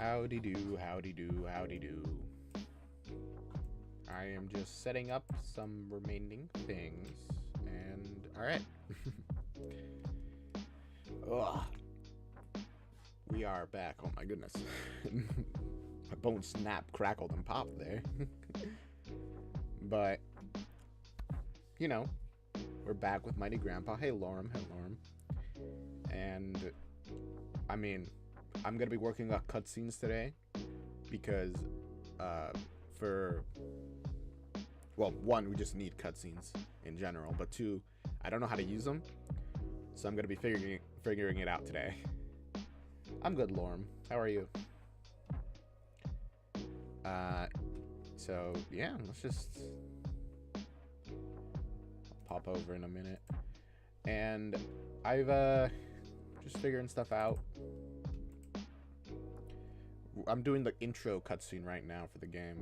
Howdy do, howdy do, howdy do. I am just setting up some remaining things, and alright. Ugh. We are back. Oh my goodness. My bone snapped, crackled, and popped there. But, you know, we're back with Mighty Grandpa. Hey, Lorem. Hey, Lorem. And, I mean, I'm going to be working on cutscenes today because, well, one, we just need cutscenes in general, but two, I don't know how to use them, so I'm going to be figuring it out today. I'm good, Lorem. How are you? So, yeah, let's just pop over in a minute. And I've, just figuring stuff out. I'm doing the intro cutscene right now for the game.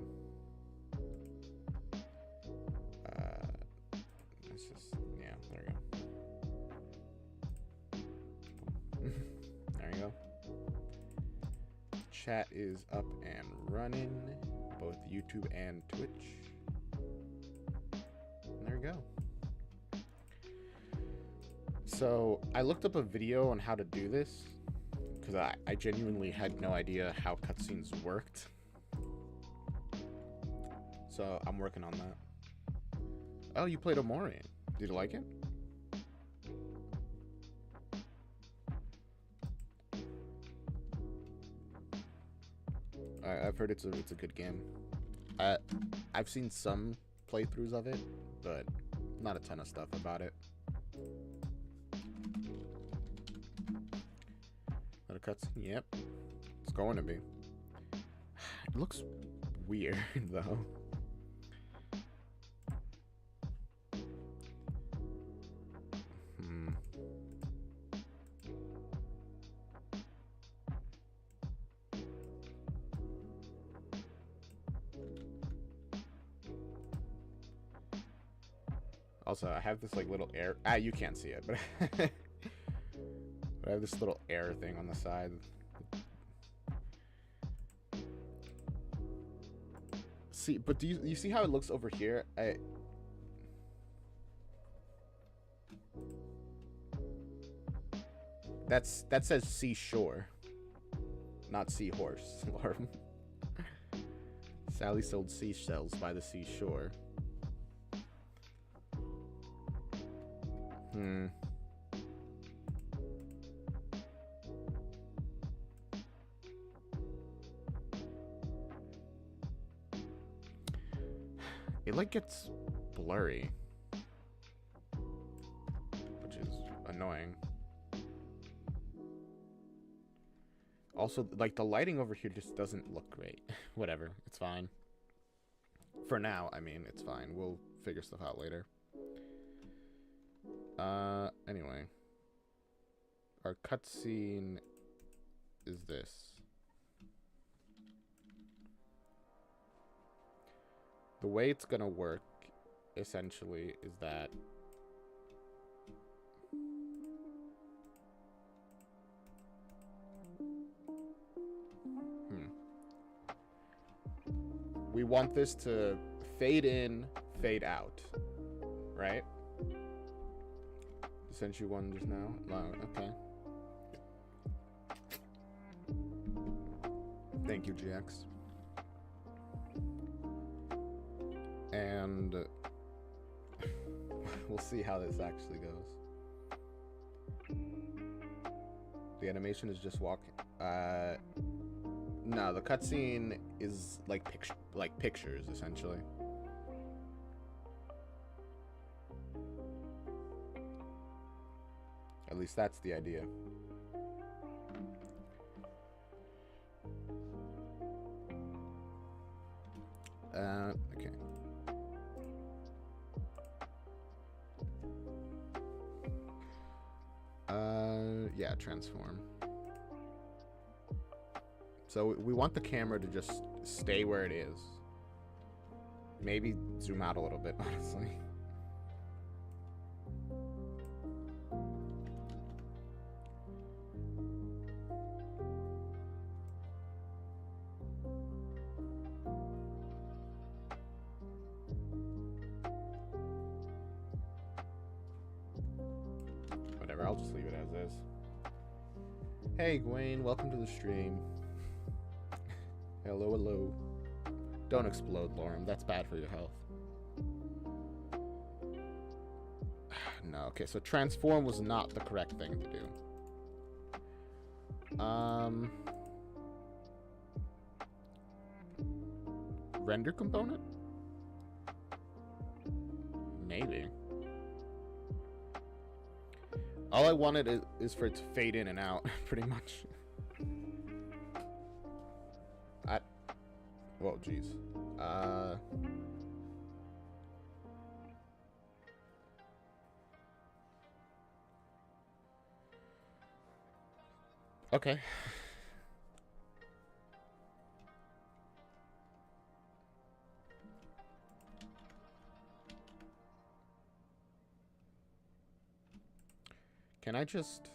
Let's just, yeah, there we go. There you go. Chat is up and running, both YouTube and Twitch. And there we go. So I looked up a video on how to do this because I genuinely had no idea how cutscenes worked. So I'm working on that. Oh, you played Omori. Did you like it? I've heard it's a good game. I've seen some playthroughs of it, but not a ton of stuff about it. Not a cutscene? Yep. It's going to be. It looks weird, though. Also, I have this like little air. You can't see it, but but I have this little air thing on the side. See, but do you see how it looks over here? That says seashore, not seahorse. Sally sold seashells by the seashore. It like gets blurry, which is annoying. Also, like the lighting over here just doesn't look great. Whatever, it's fine. For now, I mean, it's fine. We'll figure stuff out later. Anyway. Our cutscene is this. The way it's gonna work, essentially, is that we want this to fade in, fade out, right? Sent you one just now? No, okay. Thank you, GX. And we'll see how this actually goes. The animation is just walking. No, the cutscene is like pictures, essentially. At least that's the idea. Okay. Yeah, transform. So we want the camera to just stay where it is. Maybe zoom out a little bit, honestly. Hey, Gwen, welcome to the stream. Hello, hello. Don't explode, Lorem. That's bad for your health. No, okay, so transform was not the correct thing to do. Render component? Maybe. All I wanted is for it to fade in and out, pretty much. Well, geez. Okay. Can I just,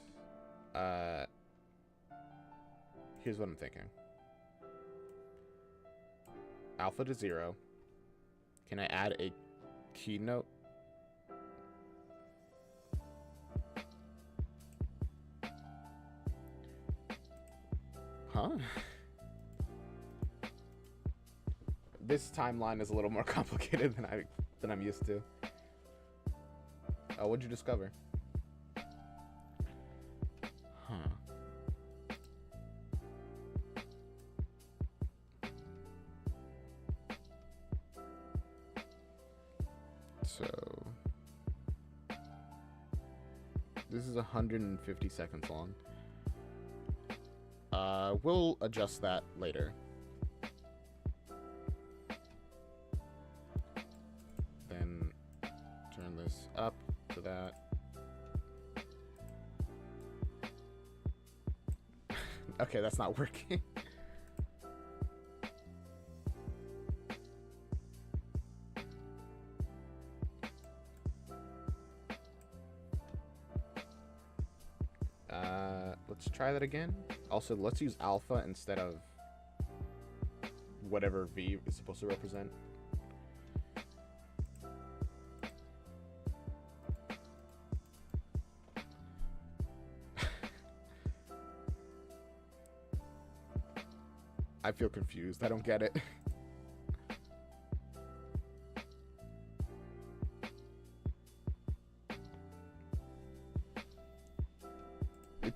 here's what I'm thinking. Alpha to 0. Can I add a keynote? Huh? This timeline is a little more complicated than I'm used to. Oh, what'd you discover? So this is 150 seconds long. We'll adjust that later. Then turn this up to that. Okay, that's not working. Let's try that again. Also, let's use alpha instead of whatever V is supposed to represent. I feel confused. I don't get it.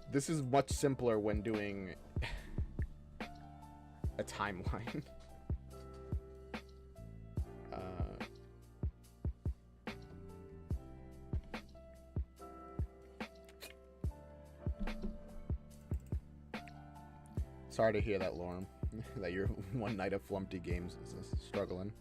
This is much simpler when doing a timeline. Sorry to hear that, Lorem. That your one night of Flumpty games is struggling.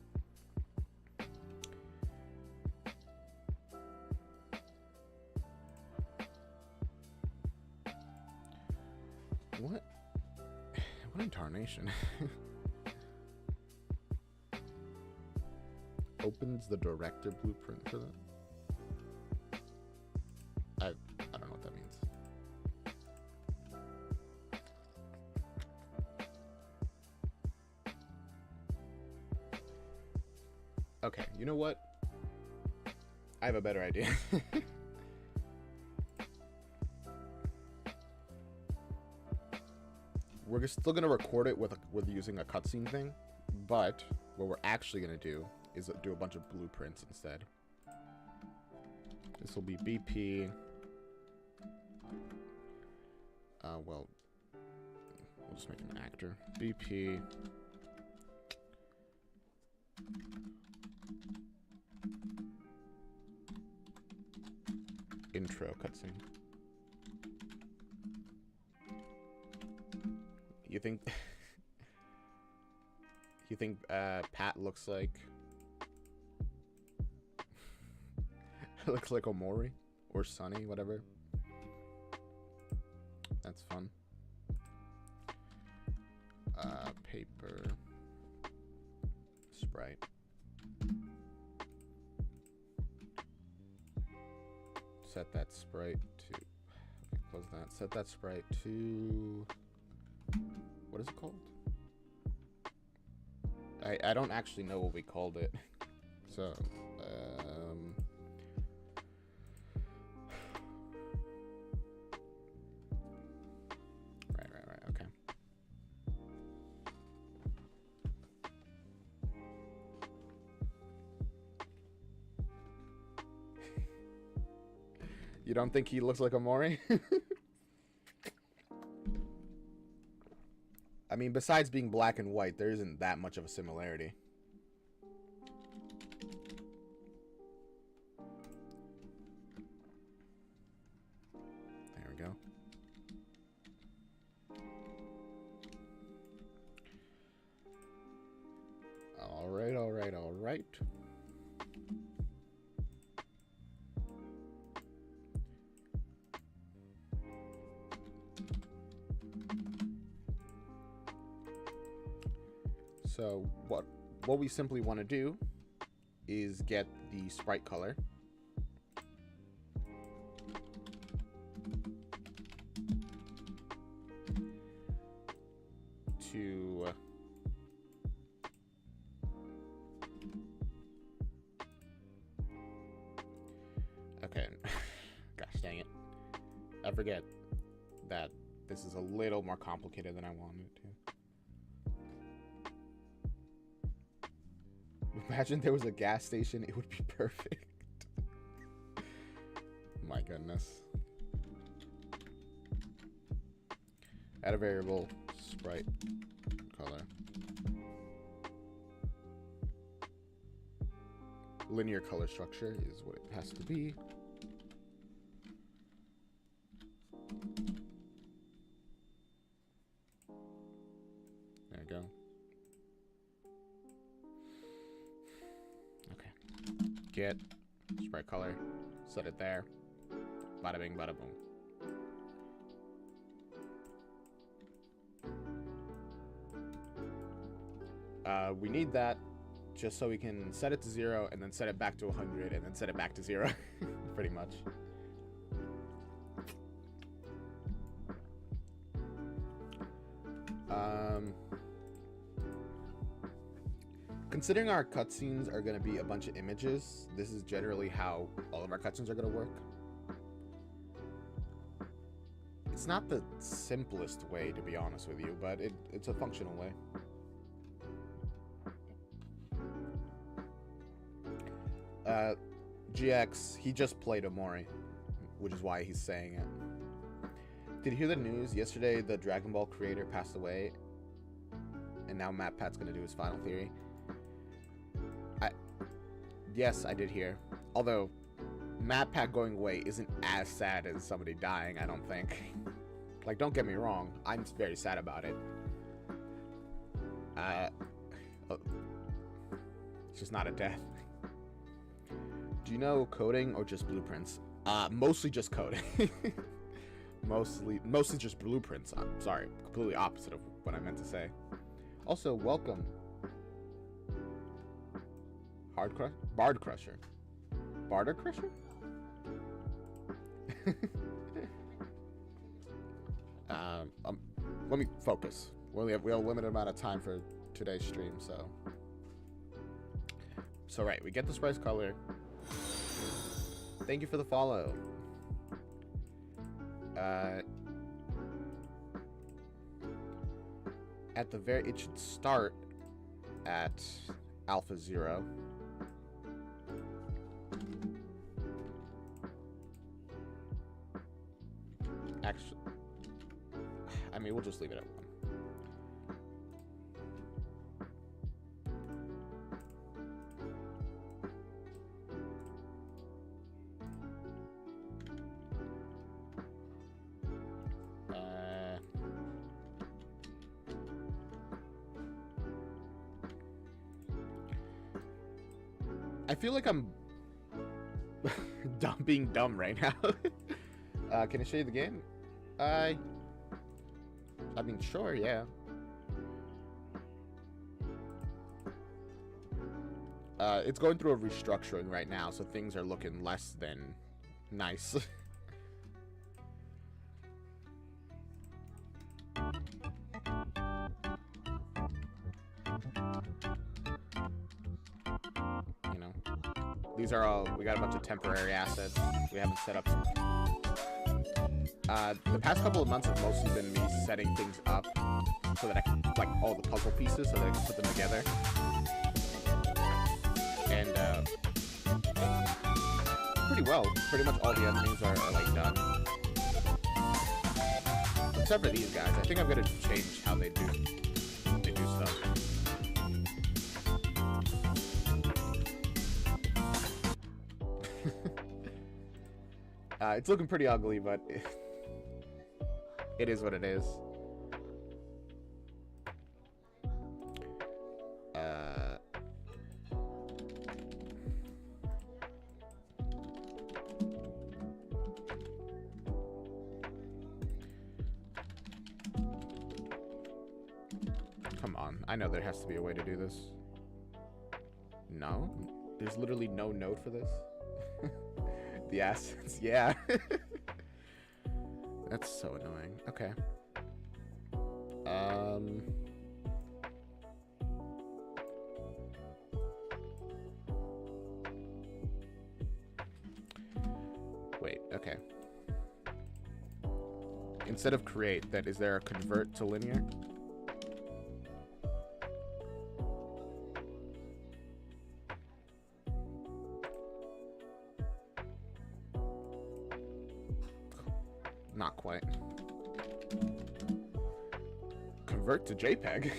What in tarnation? Opens the director blueprint for that? I don't know what that means. Okay, you know what? I have a better idea. We're still gonna record it with using a cutscene thing, but what we're actually gonna do is do a bunch of blueprints instead. This will be BP. Well, we'll just make an actor. BP. Intro cutscene. You think Pat looks like looks like Omori or Sunny, whatever? That's fun. Paper sprite. Set that sprite to, okay, close that. Set that sprite to, what is it called? I don't actually know what we called it. So, You don't think he looks like a Mori? I mean, besides being black and white, there isn't that much of a similarity. There we go. All right, all right, all right. So what we simply want to do is get the sprite color. To okay, gosh dang it. I forget that this is a little more complicated than I wanted it to. Imagine there was a gas station, it would be perfect. My goodness. Add a variable, sprite, color. Linear color structure is what it has to be. There we go. Get sprite color, set it there, bada bing, bada boom. We need that just so we can set it to 0 and then set it back to 100 and then set it back to 0, pretty much. Considering our cutscenes are going to be a bunch of images, this is generally how all of our cutscenes are going to work. It's not the simplest way, to be honest with you, but it's a functional way. GX, he just played Omori, which is why he's saying it. Did you hear the news? Yesterday, the Dragon Ball creator passed away, and now MatPat's going to do his final theory. Yes, I did hear. Although, MatPat going away isn't as sad as somebody dying, I don't think. Like, don't get me wrong. I'm very sad about it. It's just not a death. Do you know coding or just blueprints? Mostly just coding. Mostly just blueprints. I'm sorry. Completely opposite of what I meant to say. Also, welcome. Bard Crusher. Barter Crusher? Let me focus. We have a limited amount of time for today's stream, so. So right, we get the sprite color. Thank you for the follow. At the it should start at alpha 0. Actually, I mean, we'll just leave it at 1. I feel like I'm being dumb right now. Can I show you the game? I mean, sure, yeah. It's going through a restructuring right now, so things are looking less than nice. You know, these are all, we got a bunch of temporary assets we haven't set up. The past couple of months have mostly been me setting things up so that I can, like, all the puzzle pieces so that I can put them together. And, pretty well. Pretty much all the enemies are like done. Except for these guys. I think I'm gonna change how they do stuff. It's looking pretty ugly, but it is what it is. Come on, I know there has to be a way to do this. No? There's literally no note for this? The assets, yeah. That's so annoying. Okay. Wait, okay. Instead of create, then is there a convert to linear? Not quite. Convert to JPEG?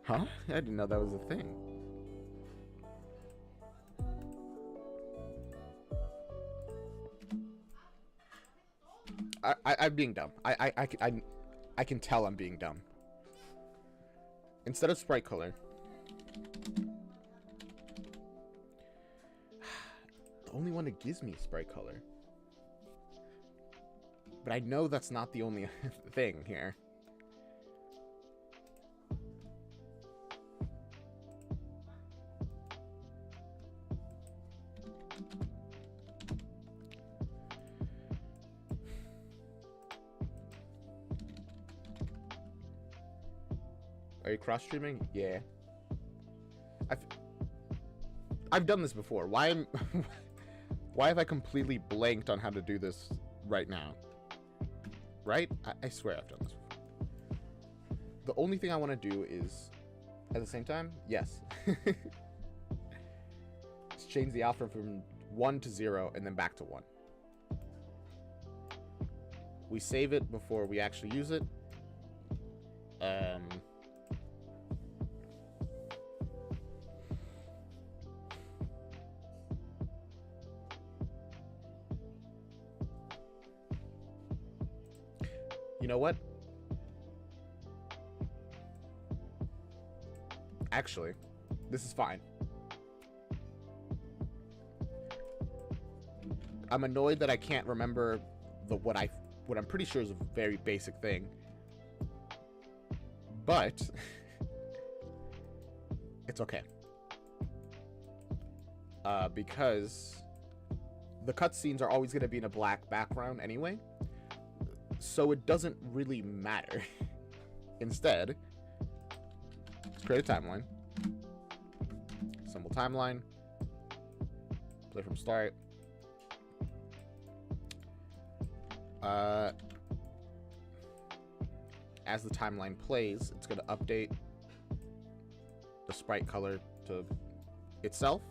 Huh? I didn't know that was a thing. I'm being dumb. I can tell I'm being dumb. Instead of sprite color, the only one that gives me sprite color. But I know that's not the only thing here. Are you cross-streaming? Yeah. I've done this before. Why have I completely blanked on how to do this right now? Right? I swear I've done this before. The only thing I want to do is, at the same time, yes. Let's change the alpha from 1 to 0 and then back to 1. We save it before we actually use it. You know what? Actually, this is fine. I'm annoyed that I can't remember what I'm pretty sure is a very basic thing. But it's okay. Because the cutscenes are always going to be in a black background anyway. So it doesn't really matter. Instead, let's create a timeline. Assemble timeline. Play from start. As the timeline plays, it's going to update the sprite color to itself.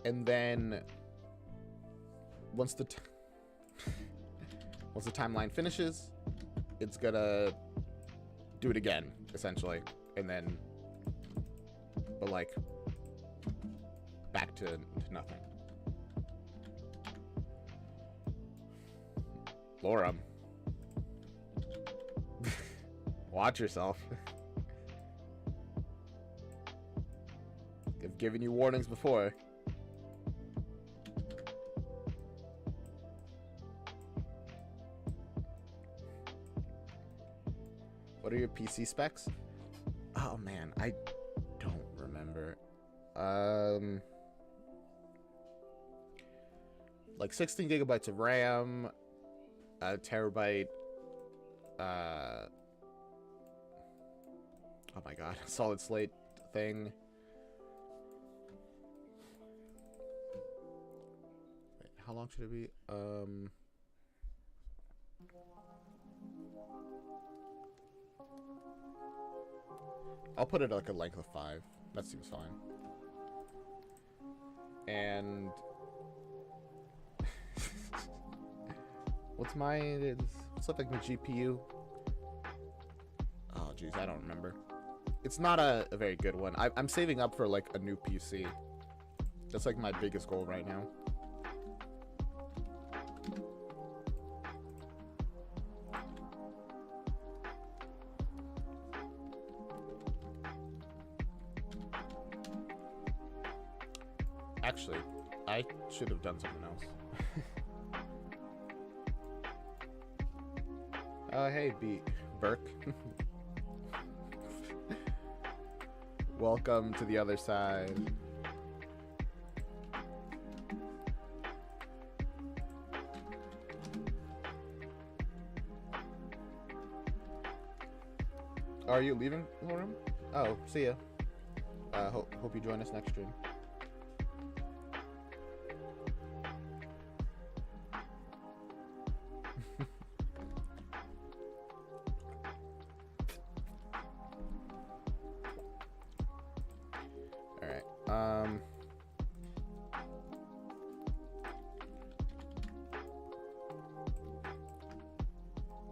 And then once the timeline finishes, it's gonna do it again, essentially, and then, but like, back to nothing. Lorem. Watch yourself. I've given you warnings before. What are your PC specs? Oh man, I don't remember. Like 16 gigabytes of RAM, a terabyte. Oh my god, solid slate thing. Wait, how long should it be? I'll put it like a length of 5. That seems fine. And what's up like my GPU? Oh jeez, I don't remember. It's not a very good one. I'm saving up for like a new PC. That's like my biggest goal right now. Actually, I should have done something else. Oh, hey, Burke. Welcome to the other side. Are you leaving, Lauren? Oh, see ya. Hope you join us next stream.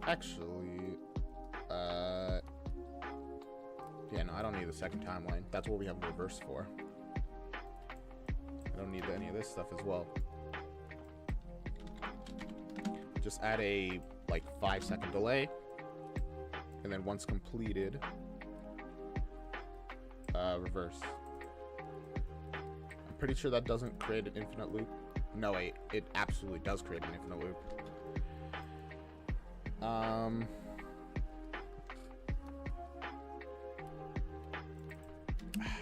Actually, yeah, no, I don't need the second timeline. That's what we have reverse for. I don't need any of this stuff as well. Just add a, like, 5-second delay. And then once completed, reverse. I'm pretty sure that doesn't create an infinite loop. No, wait, it absolutely does create an infinite loop.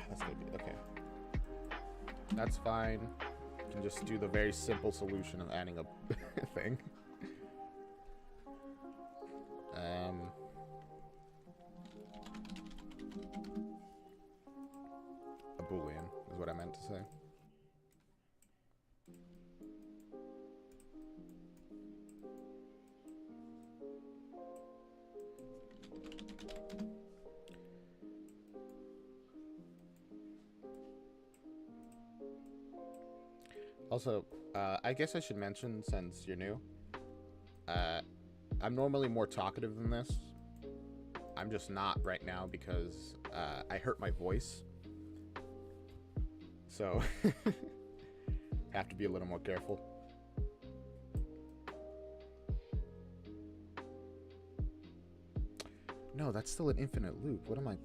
That's gonna be okay. That's fine. You can just do the very simple solution of adding a thing. A boolean is what I meant to say. Also, I guess I should mention, since you're new, I'm normally more talkative than this. I'm just not right now because I hurt my voice. So, have to be a little more careful. No, that's still an infinite loop. What am I...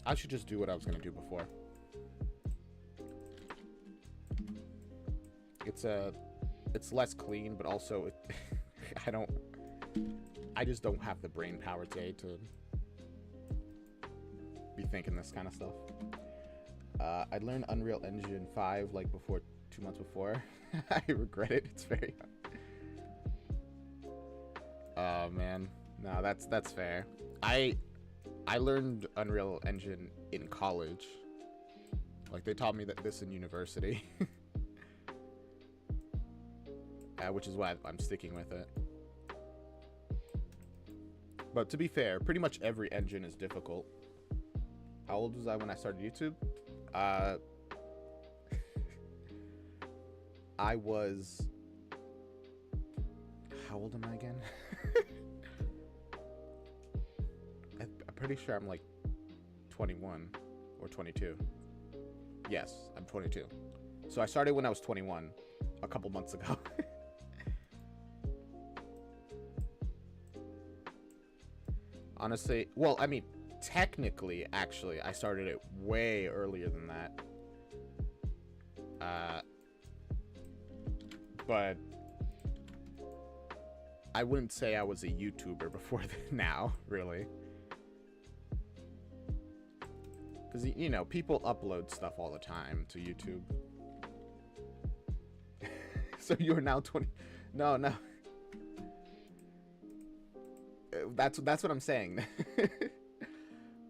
I should just do what I was going to do before. It's less clean, but also I just don't have the brain power today to be thinking this kind of stuff. I learned Unreal Engine 5 like 2 months before. I regret it. It's very oh man. No, that's fair. I learned Unreal Engine in college. Like, they taught me this in university. Which is why I'm sticking with it. But to be fair, pretty much every engine is difficult. How old was I when I started YouTube? I was... How old am I again? I'm pretty sure I'm like 21 or 22. Yes, I'm 22. So I started when I was 21, a couple months ago. Honestly, well, I mean, technically, actually, I started it way earlier than that. But I wouldn't say I was a YouTuber before now, really. Because, you know, people upload stuff all the time to YouTube. So you're now 20... No. That's what I'm saying.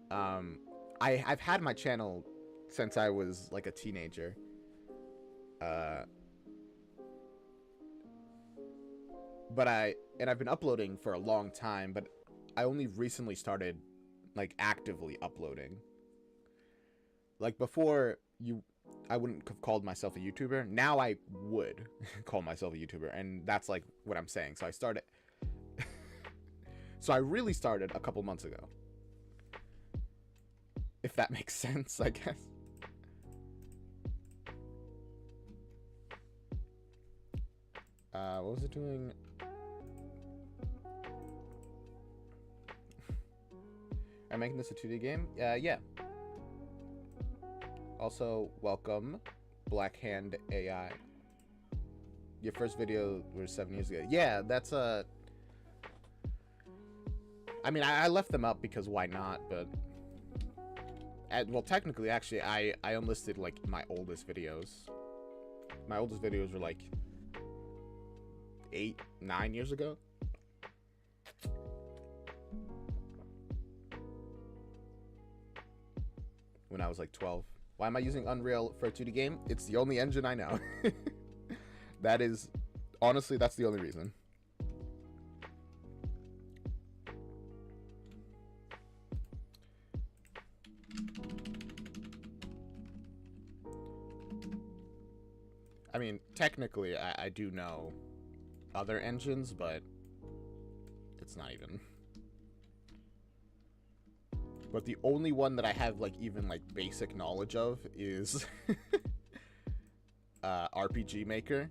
I've had my channel since I was like a teenager. Uh, I've been uploading for a long time, but I only recently started like actively uploading. Like before, I wouldn't have called myself a YouTuber. Now I would call myself a YouTuber, and that's like what I'm saying. So I started. So I really started a couple months ago. If that makes sense, I guess. What was it doing? I'm making this a 2D game? Yeah. Also, welcome, Blackhand AI. Your first video was 7 years ago. Yeah, that's I mean, I left them up because why not, but... well, technically, actually, I unlisted, like, my oldest videos. My oldest videos were, like, 8, 9 years ago. When I was, like, 12. Why am I using Unreal for a 2D game? It's the only engine I know. That is... Honestly, that's the only reason. I mean, technically, I do know other engines, but it's not even. But the only one that I have, like, even, like, basic knowledge of is RPG Maker.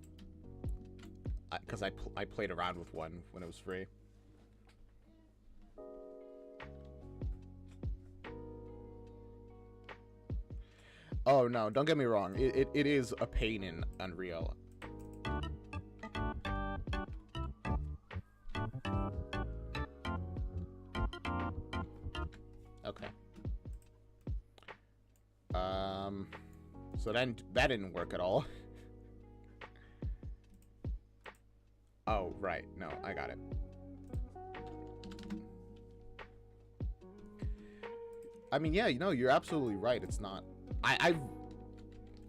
Because I played around with one when it was free. Oh, no, don't get me wrong. It is a pain in Unreal. Okay. So then that didn't work at all. Oh, right. No, I got it. I mean, yeah, you know, you're absolutely right. It's not...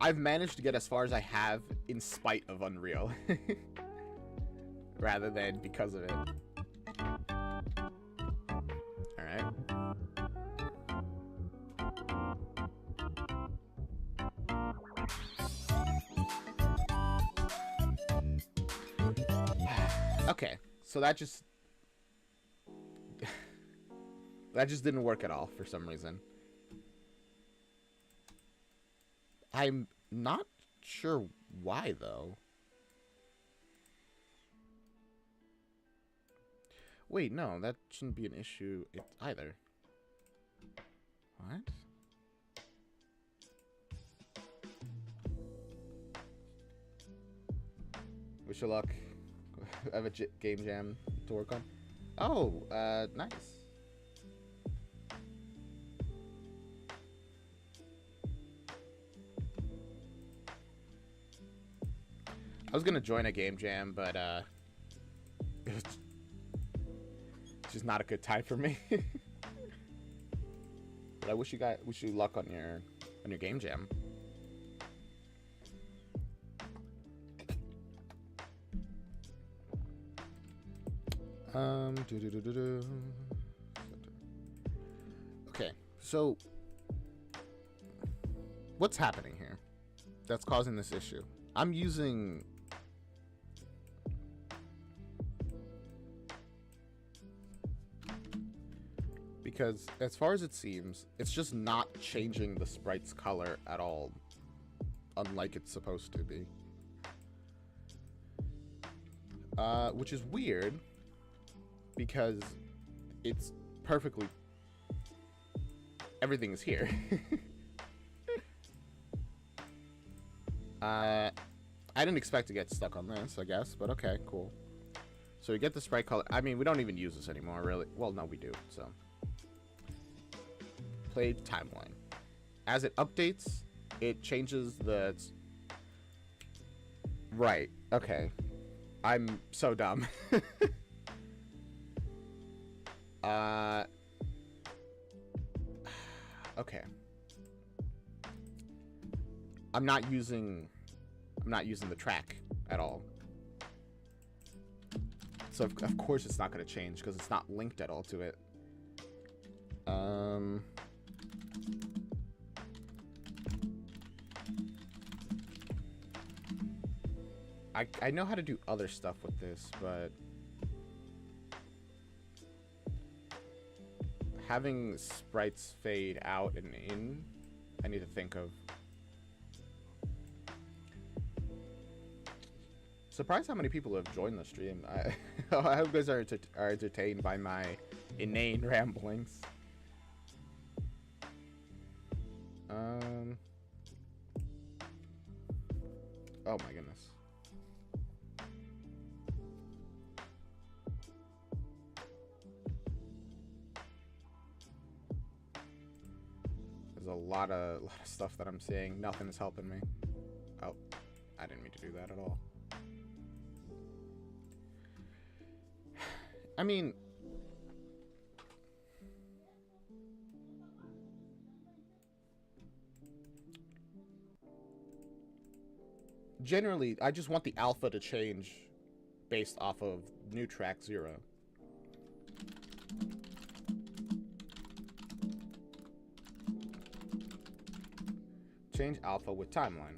I've managed to get as far as I have in spite of Unreal. Rather than because of it. Alright. Okay, so that just didn't work at all for some reason. I'm not sure why, though. Wait, no, that shouldn't be an issue either. What? Wish you luck. I have a game jam to work on. Oh, nice. I was gonna join a game jam, but it's just not a good time for me. But I wish you luck on your game jam. Okay, so what's happening here that's causing this issue? I'm using because as far as it seems, it's just not changing the sprite's color at all, unlike it's supposed to be. Which is weird, because it's perfectly... Everything is here. I didn't expect to get stuck on this, I guess, but okay, cool. So we get the sprite color. I mean, we don't even use this anymore, really. Well, no, we do, so. Play timeline. As it updates, it changes the... Right, okay. I'm so dumb. Okay. I'm not using I'm not using the track at all. So of course it's not going to change because it's not linked at all to it. I know how to do other stuff with this, but having sprites fade out and in, I need to think of. Surprised how many people have joined the stream. I hope you guys are entertained by my inane ramblings. Oh my goodness. There's a lot of stuff that I'm seeing. Nothing is helping me. Oh, I didn't mean to do that at all. I mean, generally, I just want the alpha to change based off of new track 0. Change alpha with timeline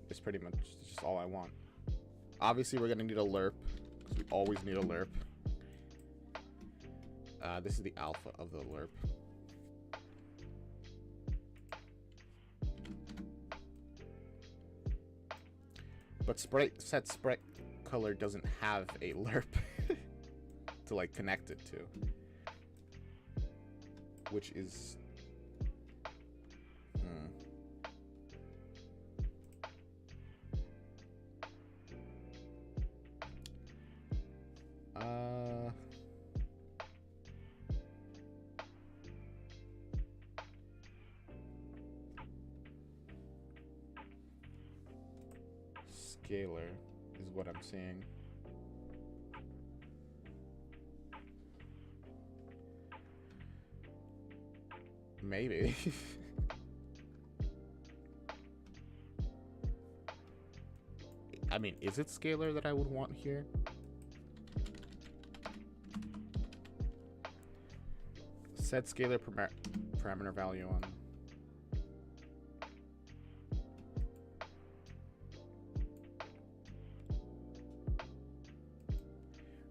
is pretty much just all I want. Obviously, we're going to need a lerp, because we always need a lerp. This is the alpha of the lerp. But set sprite color doesn't have a lerp to like connect it to, which is scalar is what I'm seeing. Maybe. I mean, is it scalar that I would want here? Set scalar parameter value on.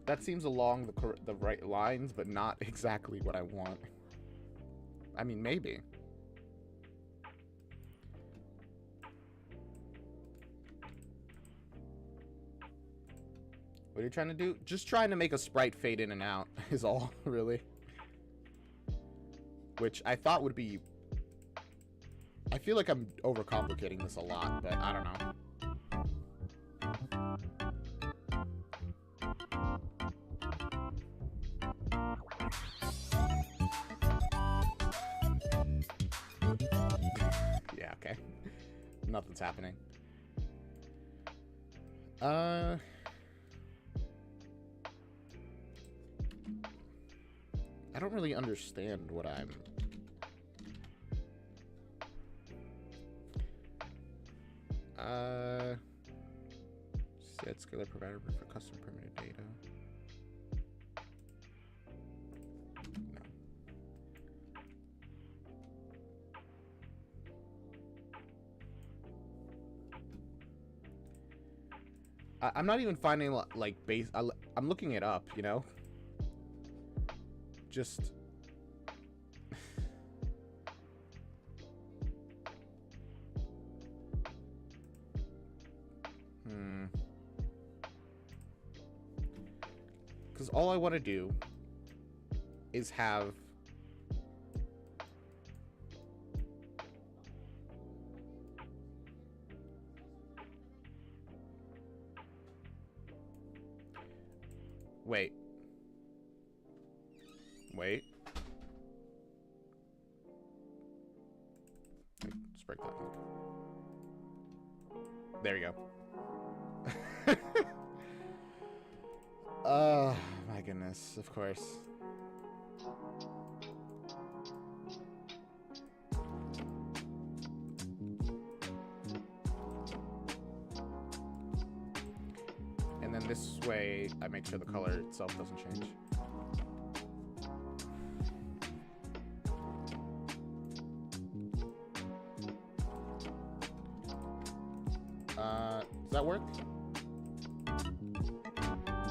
That seems along the right lines, but not exactly what I want. I mean, maybe. What are you trying to do? Just trying to make a sprite fade in and out is all, really. Which I thought would be... I feel like I'm overcomplicating this a lot, but I don't know. Yeah, okay. Nothing's happening. I don't really understand what I'm... Set scalar provider for custom primitive data. No. I'm not even finding like base. I'm looking it up, you know. Just. Because all I want to do is have wait. Let's break that link. There you go. Oh my goodness, of course. this way I make sure the color itself doesn't change. Does that work?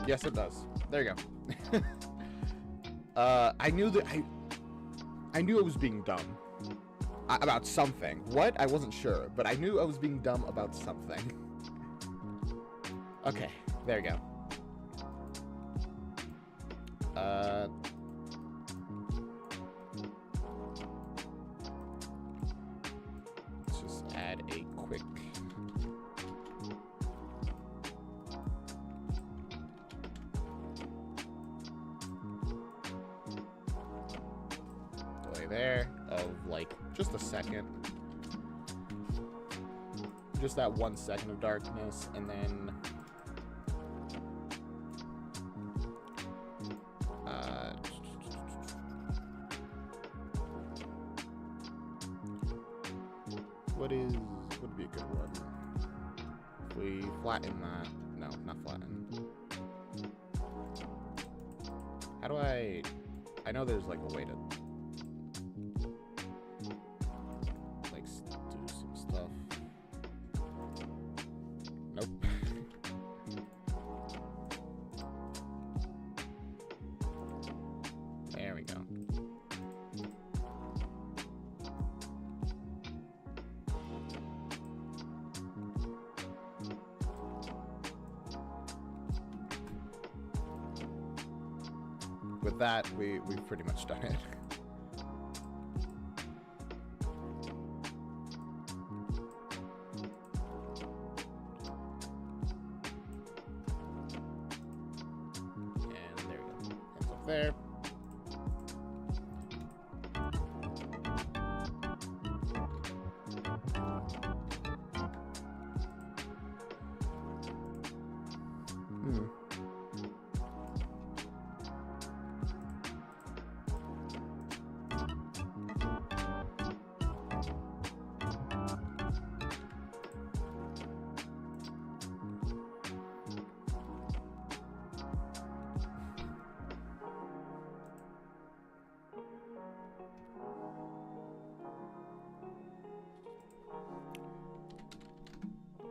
Yes, it does. There you go. I knew that I knew I was being dumb about something. What? I wasn't sure, but I knew I was being dumb about something. Okay, there you go. Let's just add a quick. There of like just a second, just that 1 second of darkness, and then what would be a good one? If we flatten that, no, not flatten. How do I know there's like a way to there we go. With that, we've pretty much done it. And there we go. Hands up there.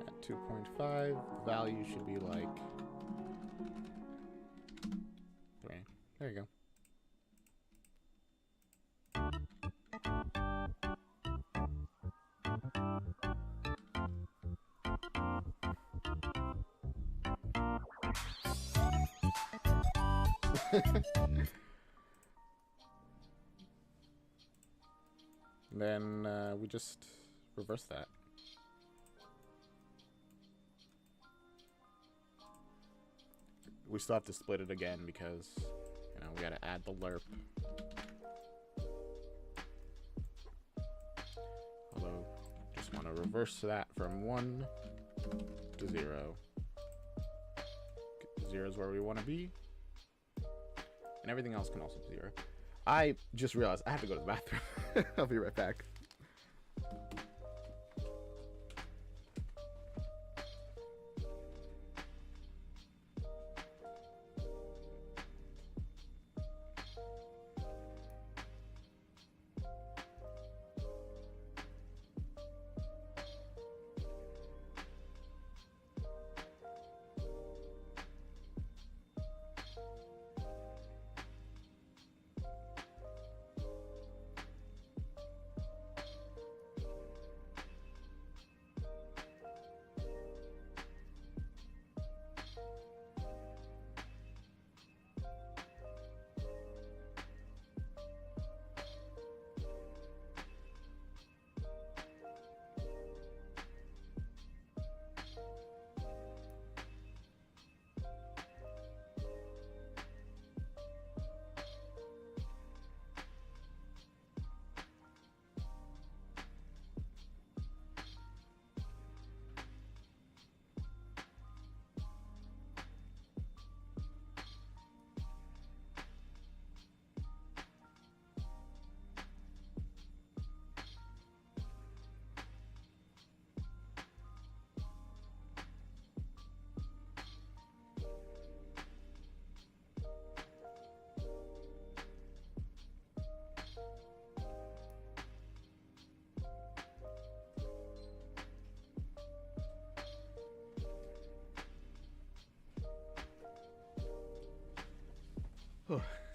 At 2.5, the value should be like 3. There you go. Then we just reverse that. We still have to split it again because, you know, we gotta add the lerp. Although, just want to reverse that from 1 to 0. 0 is where we want to be. And everything else can also be 0. I just realized I have to go to the bathroom. I'll be right back.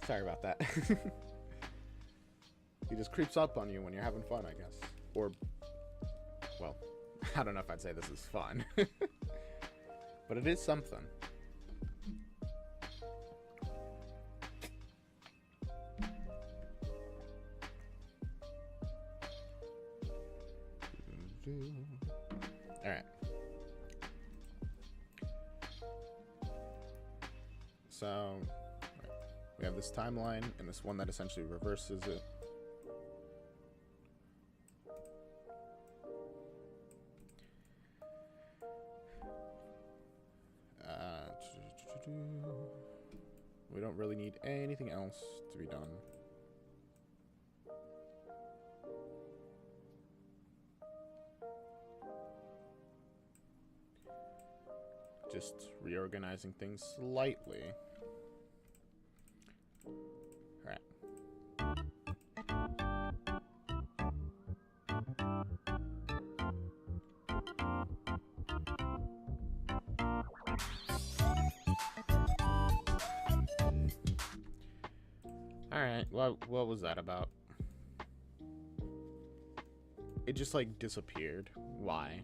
Sorry about that. He just creeps up on you when you're having fun, I guess. Or, well, I don't know if I'd say this is fun. But it is something. Alright. So, we have this timeline and this one that essentially reverses it. We don't really need anything else to be done. Just reorganizing things slightly. Alright. Alright, what was that about? It just like disappeared. Why?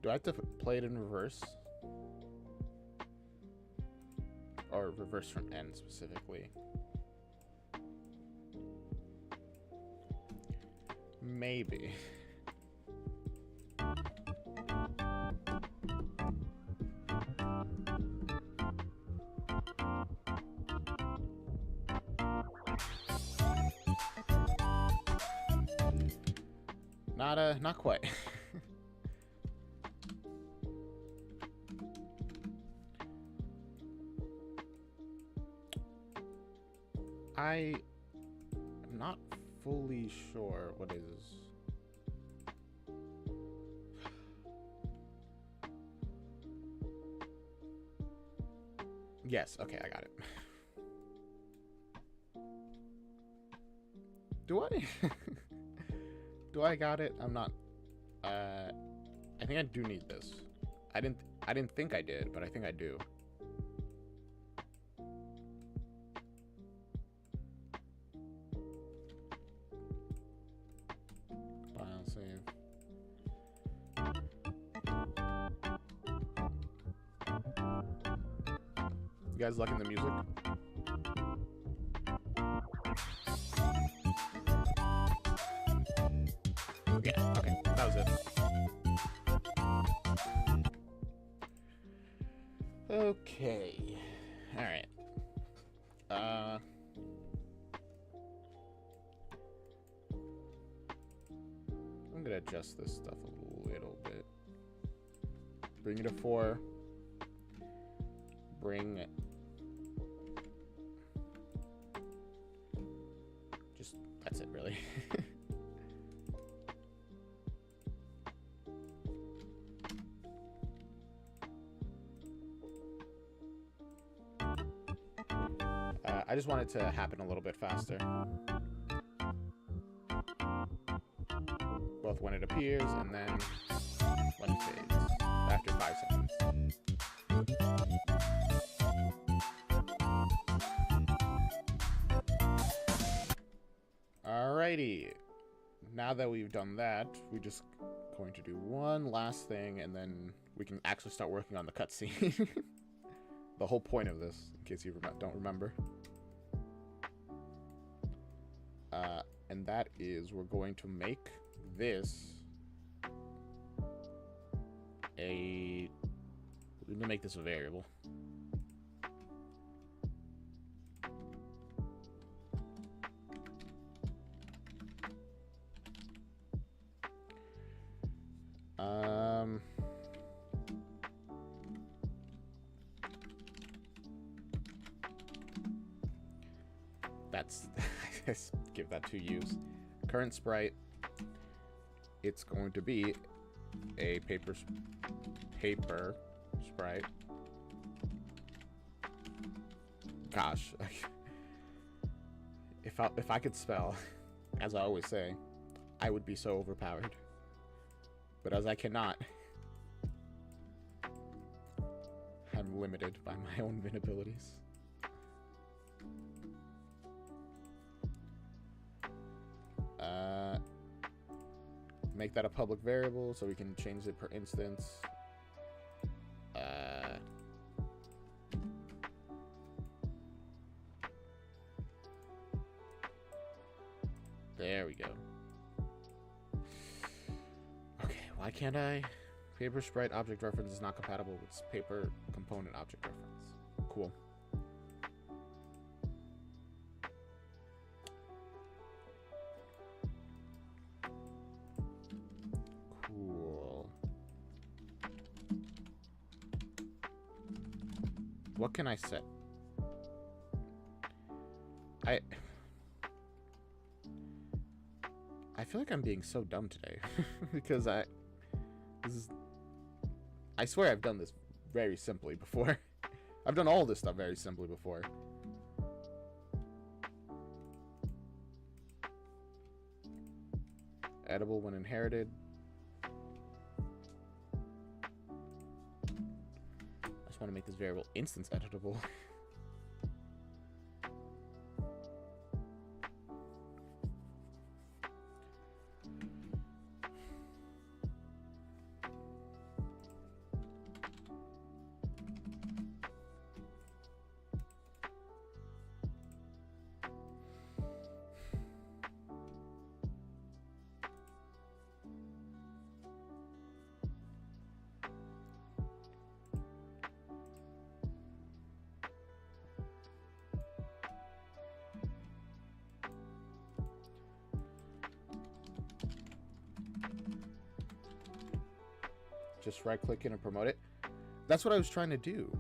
Do I have to play it in reverse? Or reverse from N specifically? Maybe. Not quite. I'm not fully sure what is. Yes, okay, I got it. Do I? Do I got it? I'm not. I think I do need this. I didn't think I did, but I think I do. File save. You guys liking the music? Yeah, okay, that was it. Okay. Alright. I'm gonna adjust this stuff a little bit. Bring it to 4. Bring it. Just, that's it, really. I just want it to happen a little bit faster. Both when it appears and then when it fades after 5 seconds. Alrighty. Now that we've done that, we're just going to do one last thing and then we can actually start working on the cutscene. The whole point of this, in case you don't remember. And that is, we're going to make this we're going to make this a variable. That's give that 2 U's. Current sprite. It's going to be a paper sprite. Gosh, If I could spell, as I always say, I would be so overpowered. But as I cannot, I'm limited by my own abilities. Make that a public variable so we can change it per instance. There we go. Okay, why can't I? Paper sprite object reference is not compatible with paper component object reference. Cool. Cool. What can I set? I feel like I'm being so dumb today because I swear I've done this very simply before. I've done all this stuff very simply before. Edible when inherited. I just want to make this variable instance editable. Just right click it and promote it. That's what I was trying to do.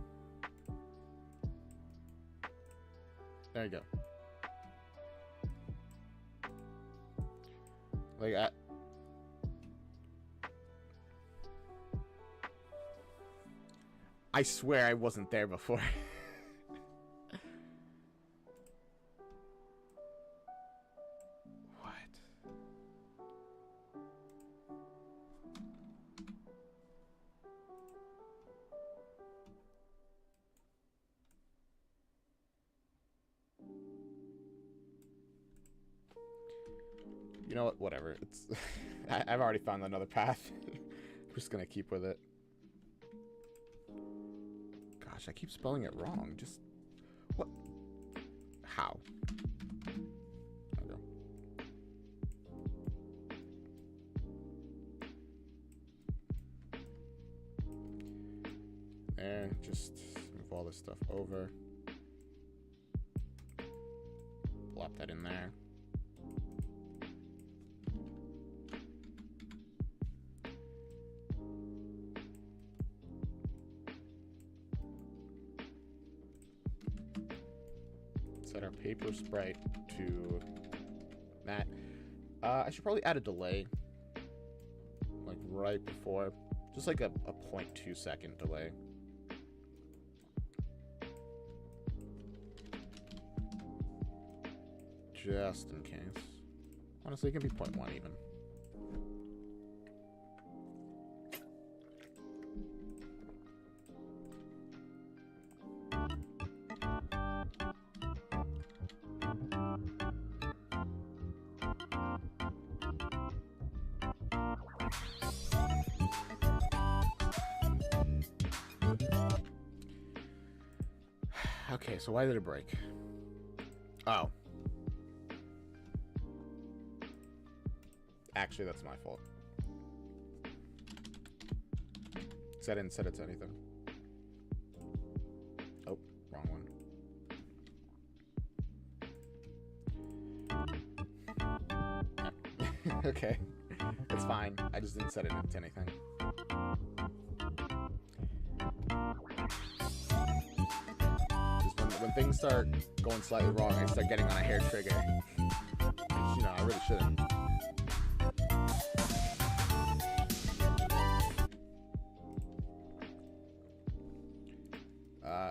There you go. Like I swear I wasn't there before. You know what? Whatever. It's I've already found another path. I'm just gonna keep with it. Gosh, I keep spelling it wrong. Just what? How? There we go. There. Just move all this stuff over. Plop that in there. Set our paper sprite to that. I should probably add a delay, like right before, just like a 0.2 second delay. Just in case. Honestly, it can be 0.1 even. Okay, so why did it break? Oh. Actually, that's my fault. Because I didn't set it to anything. Oh, wrong one. Okay, it's fine. I just didn't set it to anything. When things start going slightly wrong, I start getting on a hair trigger. Which, you know, I really shouldn't.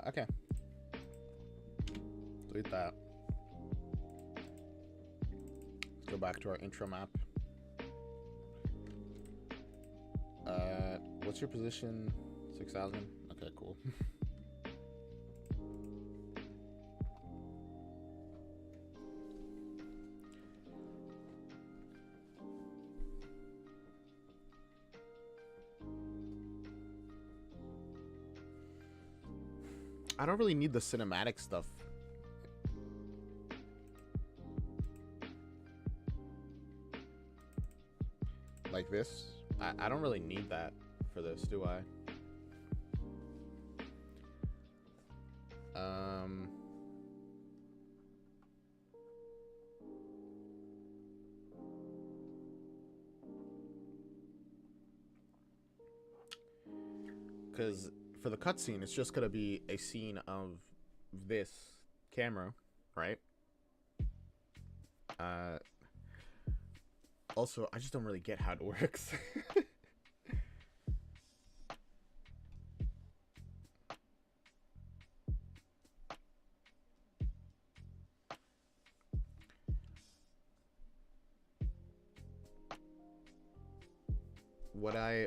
Okay. Delete that. back to our intro map. What's your position? 6,000? Okay, cool. I don't really need the cinematic stuff. Like this. I don't really need that for this, do I? Because for the cutscene, it's just gonna be a scene of this camera, right? Also, I just don't really get how it works.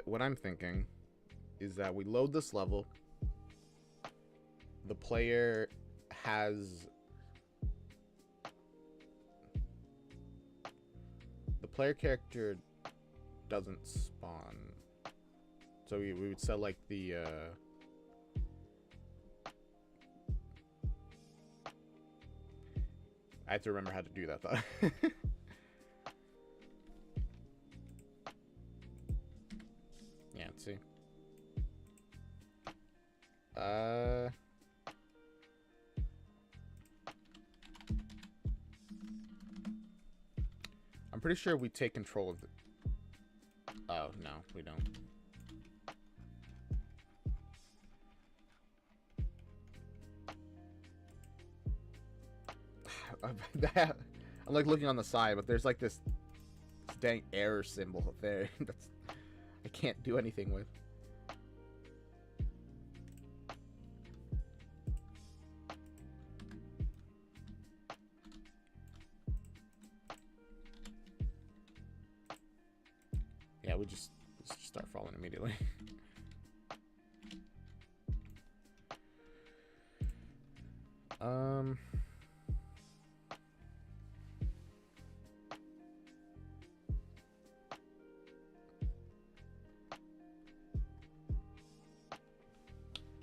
What I'm thinking is that we load this level. The player has the player character doesn't spawn, so we would set like the I have to remember how to do that though. Yeah, let's see. I'm pretty sure we take control of the... Oh, no, we don't. I'm like looking on the side, but there's like this dang error symbol there. That's I can't do anything with. Yeah, we just start falling immediately.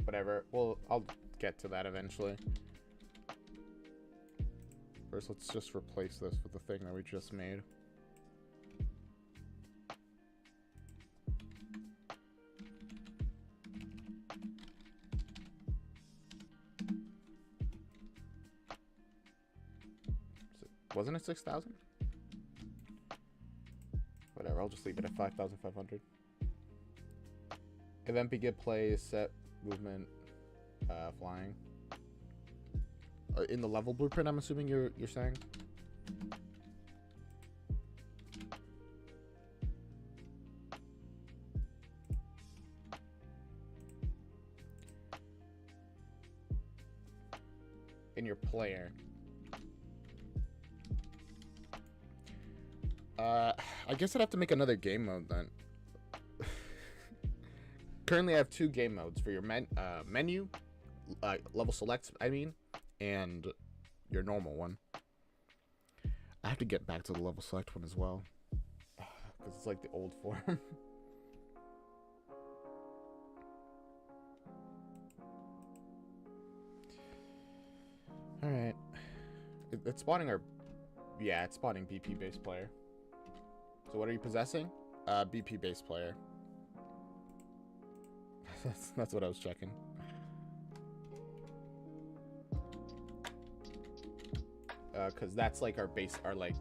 Whatever. Well, I'll get to that eventually. First, let's just replace this with the thing that we just made. Wasn't it 6,000? Whatever, I'll just leave it at 5,500. Event begin play, set, movement, flying. In the level blueprint, I'm assuming you're saying? In your player. I guess I'd have to make another game mode then. Currently, I have two game modes for your menu, level select, I mean, and your normal one. I have to get back to the level select one as well, because it's like the old form. All right, it's spawning our, yeah, it's spawning BP base player. So what are you possessing? BP base player. That's what I was checking. Because that's like our base, like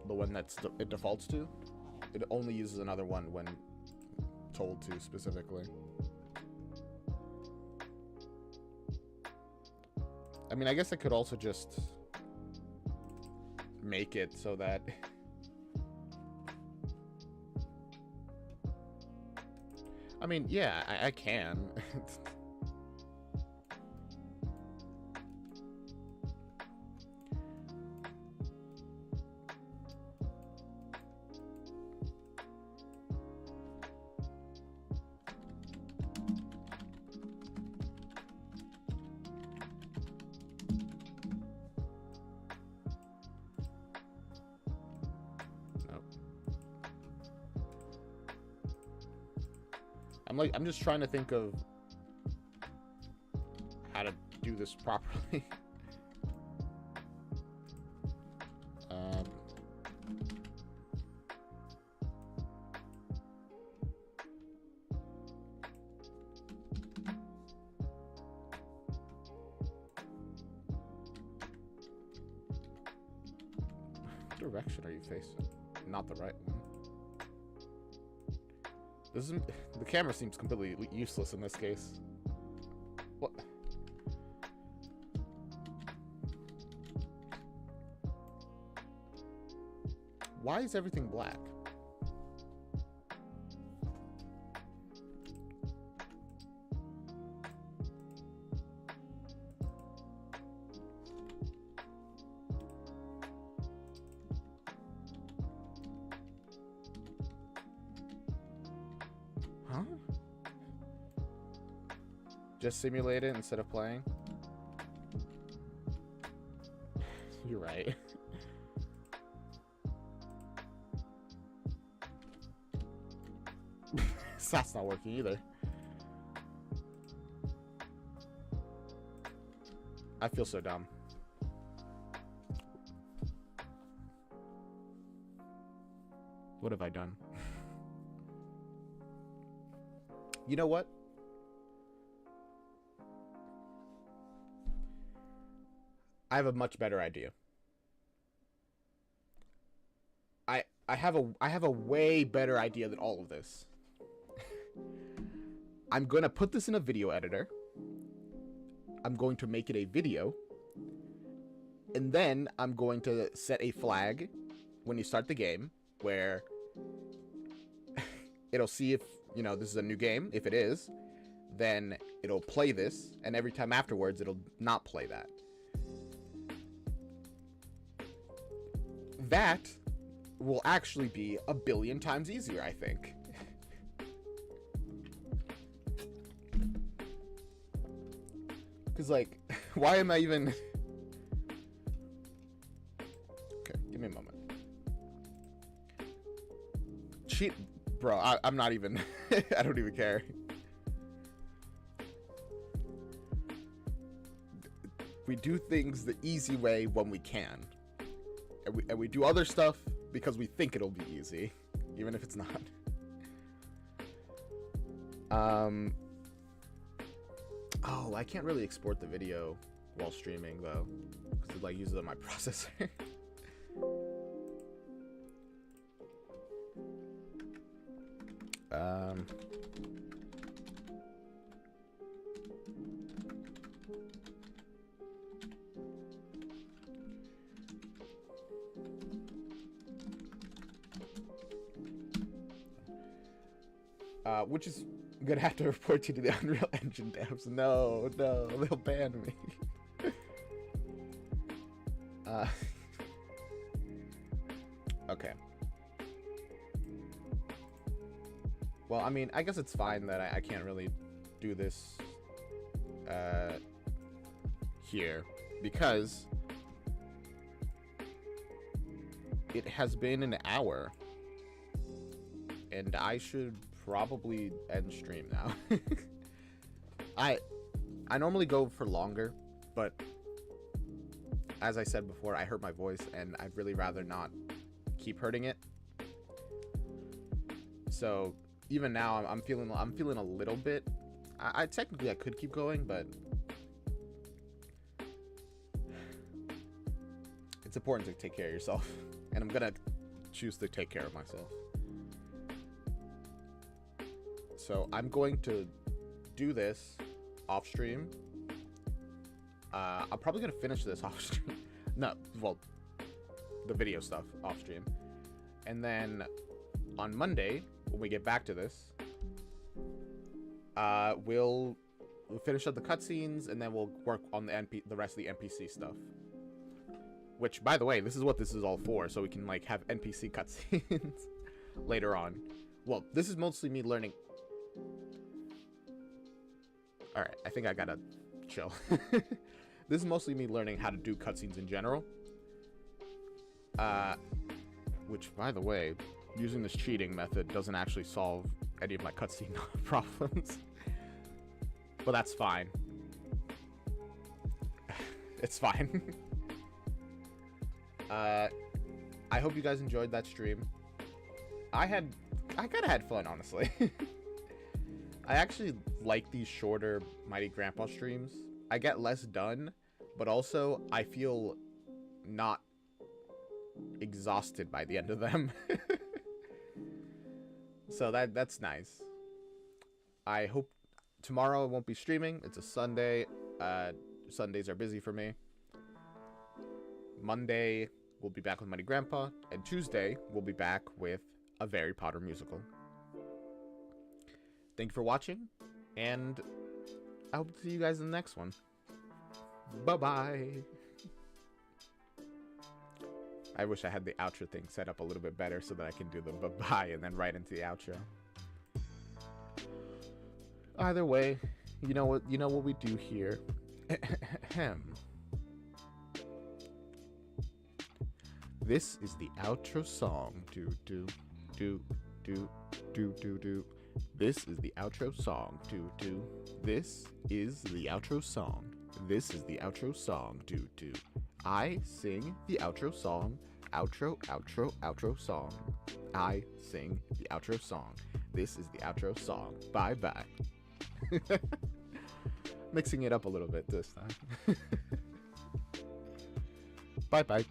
the one that's it defaults to. It only uses another one when told to specifically. I mean, I guess I could also just make it so that I mean, yeah, I can. I'm just trying to think of how to do this properly. What direction are you facing? Not the right one. This is, the camera seems completely useless in this case. What? Why is everything black? Huh? Just simulate it instead of playing? You're right. That's not working either. I feel so dumb. What have I done? You know what? I have a much better idea. I have a way better idea than all of this. I'm going to put this in a video editor. I'm going to make it a video. And then I'm going to set a flag when you start the game where it'll see if, you know, this is a new game. If it is, then it'll play this. And every time afterwards, it'll not play that. That will actually be a billion times easier, I think. Because, like, why am I even... Okay, give me a moment. Cheat... Bro, I'm not even... I don't even care. We do things the easy way when we can. And we do other stuff because we think it'll be easy. Even if it's not. Oh, I can't really export the video while streaming, though. Because it, like, uses up my processor. Which is gonna have to report you to the Unreal Engine devs. No, they'll ban me. Okay. Well, I mean, I guess it's fine that I can't really do this here, because it has been an hour, and I should probably end stream now. I normally go for longer, but as I said before, I hurt my voice, and I'd really rather not keep hurting it. So even now, I'm feeling a little bit. I technically could keep going, but it's important to take care of yourself, and I'm gonna choose to take care of myself. So I'm going to do this off stream. I'm probably gonna finish this off stream. No, well, the video stuff off stream, and then on Monday when we get back to this, we'll finish up the cutscenes, and then we'll work on the rest of the NPC stuff. Which, by the way, this is what this is all for, so we can, like, have NPC cutscenes later on. Well, this is mostly me learning. All right, I think I gotta chill. This is mostly me learning how to do cutscenes in general. Which, by the way, using this cheating method doesn't actually solve any of my cutscene problems. But that's fine. It's fine. I hope you guys enjoyed that stream. I kind of had fun, honestly. I actually like these shorter Mighty Grandpa streams. I get less done, but also I feel not exhausted by the end of them. So that's nice. I hope tomorrow I won't be streaming. It's a Sunday. Sundays are busy for me. Monday, we'll be back with Mighty Grandpa. And Tuesday, we'll be back with a Harry Potter musical. Thank you for watching. And I hope to see you guys in the next one. Bye-bye. I wish I had the outro thing set up a little bit better so that I can do the bye-bye and then right into the outro. Either way, you know what we do here. This is the outro song. Do do do do do do do. This is the outro song. Do do. This is the outro song. This is the outro song. Do do. I sing the outro song. Outro, outro, outro song. I sing the outro song. This is the outro song. Bye bye. Mixing it up a little bit this time. Bye bye.